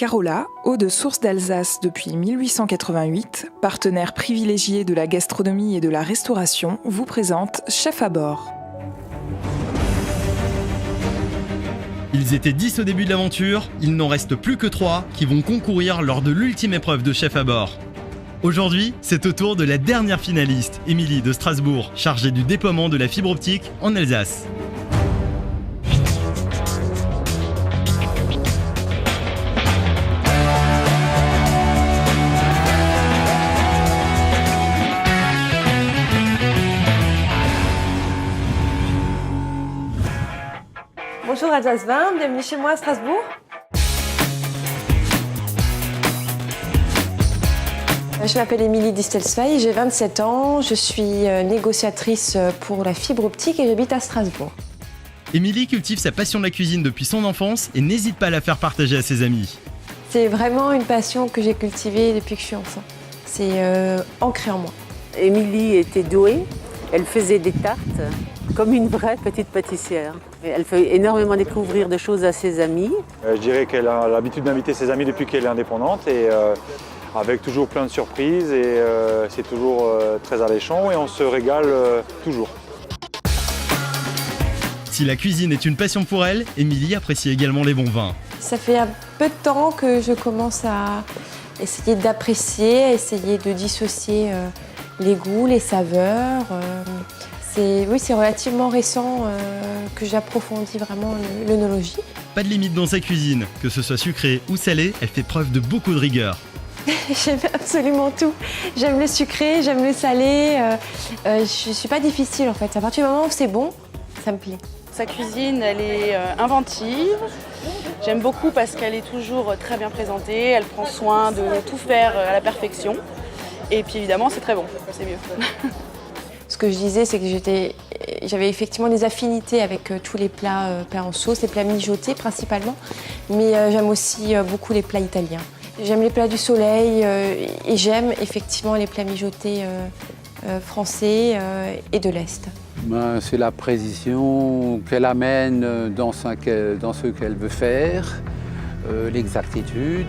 Carola, eau de source d'Alsace depuis 1888, partenaire privilégié de la gastronomie et de la restauration, vous présente Chef à bord. Ils étaient 10 au début de l'aventure, il n'en reste plus que 3 qui vont concourir lors de l'ultime épreuve de Chef à bord. Aujourd'hui, c'est au tour de la dernière finaliste, Émilie de Strasbourg, chargée du déploiement de la fibre optique en Alsace. Bonjour Alsace 20, bienvenue chez moi à Strasbourg. Je m'appelle Émilie Distelsweil, j'ai 27 ans, je suis négociatrice pour la fibre optique et j'habite à Strasbourg. Émilie cultive sa passion de la cuisine depuis son enfance et n'hésite pas à la faire partager à ses amis. C'est vraiment une passion que j'ai cultivée depuis que je suis enfant. C'est ancré en moi. Émilie était douée, elle faisait des tartes comme une vraie petite pâtissière. Elle fait énormément découvrir des choses à ses amis. Je dirais qu'elle a l'habitude d'inviter ses amis depuis qu'elle est indépendante et avec toujours plein de surprises et c'est toujours très alléchant et on se régale toujours. Si la cuisine est une passion pour elle, Émilie apprécie également les bons vins. Ça fait un peu de temps que je commence à essayer d'apprécier, à essayer de dissocier les goûts, les saveurs. C'est relativement récent que j'approfondis vraiment l'œnologie. Pas de limite dans sa cuisine, que ce soit sucré ou salé, elle fait preuve de beaucoup de rigueur. J'aime absolument tout. J'aime le sucré, j'aime le salé. Je suis pas difficile en fait. À partir du moment où c'est bon, ça me plaît. Sa cuisine, elle est inventive. J'aime beaucoup parce qu'elle est toujours très bien présentée. Elle prend soin de tout faire à la perfection. Et puis évidemment, c'est très bon, c'est mieux. Ce que je disais, c'est que j'avais effectivement des affinités avec tous les plats plats en sauce, les plats mijotés principalement, mais j'aime aussi beaucoup les plats italiens. J'aime les plats du soleil et j'aime effectivement les plats mijotés français et de l'Est. C'est la précision qu'elle amène dans ce qu'elle veut faire, l'exactitude.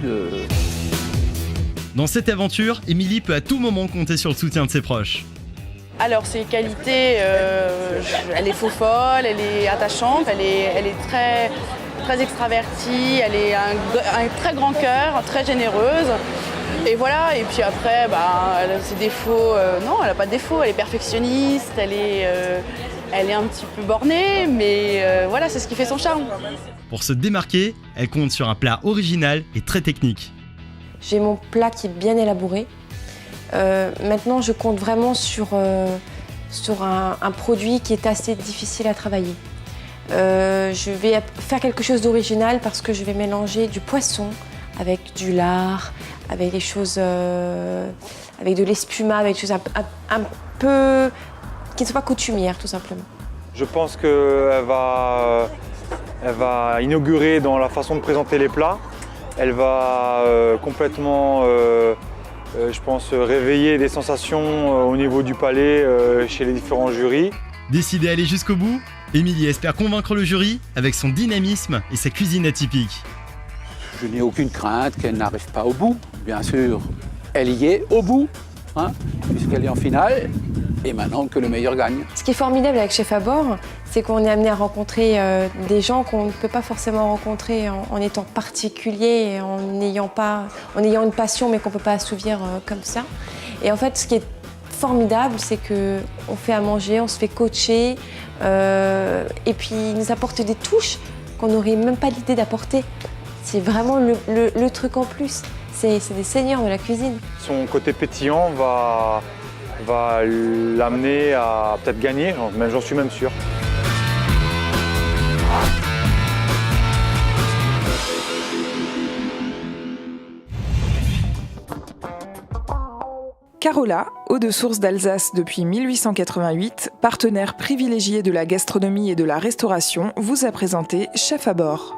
Dans cette aventure, Émilie peut à tout moment compter sur le soutien de ses proches. Alors ses qualités, elle est faux-folle, elle est attachante, elle est très extravertie, elle a un très grand cœur, très généreuse. Et voilà, et puis après, elle a ses défauts, non, elle n'a pas de défauts, elle est perfectionniste, elle est un petit peu bornée, mais voilà, c'est ce qui fait son charme. Pour se démarquer, elle compte sur un plat original et très technique. J'ai mon plat qui est bien élaboré. Maintenant, je compte vraiment sur un produit qui est assez difficile à travailler. Je vais faire quelque chose d'original parce que je vais mélanger du poisson avec du lard, avec des choses, avec de l'espuma, avec des choses un peu qui ne sont pas coutumières, tout simplement. Je pense qu'elle va inaugurer dans la façon de présenter les plats. Elle va complètement, je pense, réveiller des sensations au niveau du palais chez les différents jurys. Décidée à aller jusqu'au bout, Émilie espère convaincre le jury avec son dynamisme et sa cuisine atypique. Je n'ai aucune crainte qu'elle n'arrive pas au bout. Bien sûr, elle y est au bout, puisqu'elle est en finale. Et maintenant que le meilleur gagne. Ce qui est formidable avec Chef à bord, c'est qu'on est amené à rencontrer des gens qu'on ne peut pas forcément rencontrer en étant particulier, et en ayant une passion mais qu'on ne peut pas assouvir comme ça. Et en fait, ce qui est formidable, c'est qu'on fait à manger, on se fait coacher, et puis ils nous apportent des touches qu'on n'aurait même pas l'idée d'apporter. C'est vraiment le truc en plus. C'est des seigneurs de la cuisine. Son côté pétillant va l'amener à peut-être gagner, j'en suis même sûr. Carola, eau de source d'Alsace depuis 1888, partenaire privilégié de la gastronomie et de la restauration, vous a présenté Chef à bord.